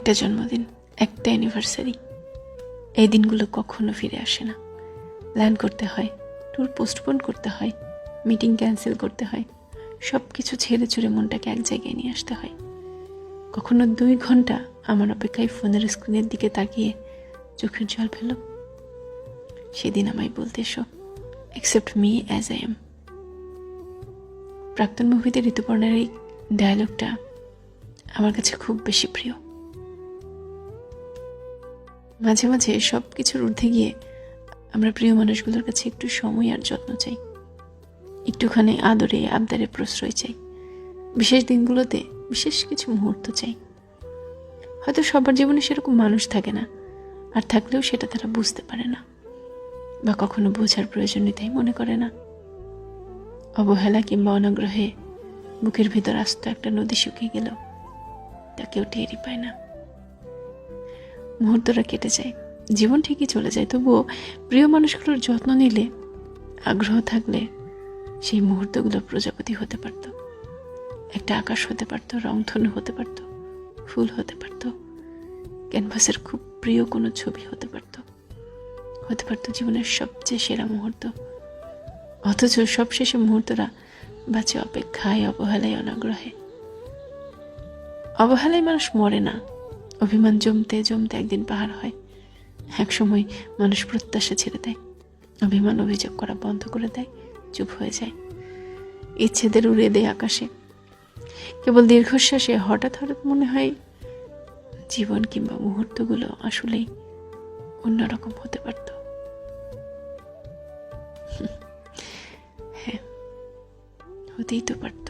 একটা জন্মদিন, একটা অ্যানিভার্সারি, এই দিনগুলো কখনো ফিরে আসে না। প্ল্যান করতে হয়, ট্যুর পোস্টপোন করতে হয়, মিটিং ক্যান্সেল করতে হয়, সব কিছু ছেড়ে ছুড়ে মনটাকে এক জায়গায় নিয়ে আসতে হয়। কখনো 2 ঘন্টা আমার অপেক্ষায় ফোনের স্ক্রিনের দিকে তাকিয়ে চোখের জল ফেলো। সেদিন আমায় বলতে এসো, accept me as I am. প্রাক্তন মুভিতে ঋতুপর্ণার এই ডায়লগটা আমার কাছে খুব বেশি প্রিয়। মাঝে মাঝে সব কিছুর ঊর্ধ্বে গিয়ে আমরা প্রিয় মানুষগুলোর কাছে একটু সময় আর যত্ন চাই, একটুখানি আদরে আবদারে প্রশ্রয় চাই, বিশেষ দিনগুলোতে বিশেষ কিছু মুহূর্ত চাই। হয়তো সবার জীবনে সেরকম মানুষ থাকে না, আর থাকলেও সেটা তারা বুঝতে পারে না, বা কখনো বোঝার প্রয়োজনীয়তাই মনে করে না। অবহেলা কিংবা অনাগ্রহে বুকের ভিতর আস্ত একটা নদী শুকিয়ে গেল, তা কেউ টেরই পায় না। মুহূর্তটা কেটে যায়, জীবন ঠিকই চলে যায়, তবুও প্রিয় মানুষগুলোর যত্ন নিলে, আগ্রহ থাকলে সেই মুহূর্তগুলো প্রজাপতি হতে পারত, একটা আকাশ হতে পারত, রংধনু হতে পারত, ফুল হতে পারত, ক্যানভাসের খুব প্রিয় কোনো ছবি হতে পারত জীবনের সবচেয়ে সেরা মুহূর্ত। অথচ সবশেষে মুহূর্তরা বাঁচে অপেক্ষায়, অবহেলায়, অনাগ্রহে। অবহেলায় মানুষ মরে না, অভিমান জমতে জমতে একদিন পাহাড় হয়। একসময় মানুষ প্রত্যাশা ছেড়ে দেয়, অভিমান অভিযোগ করা বন্ধ করে দেয়, চুপ হয়ে যায়, ইচ্ছেদের উড়িয়ে দেয় আকাশে। কেবল দীর্ঘশ্বাসে হঠাৎ হঠাৎ মনে হয় জীবন কিংবা মুহূর্তগুলো আসলেই অন্যরকম হতে পারত। হ্যাঁ, হতেই তো পারত।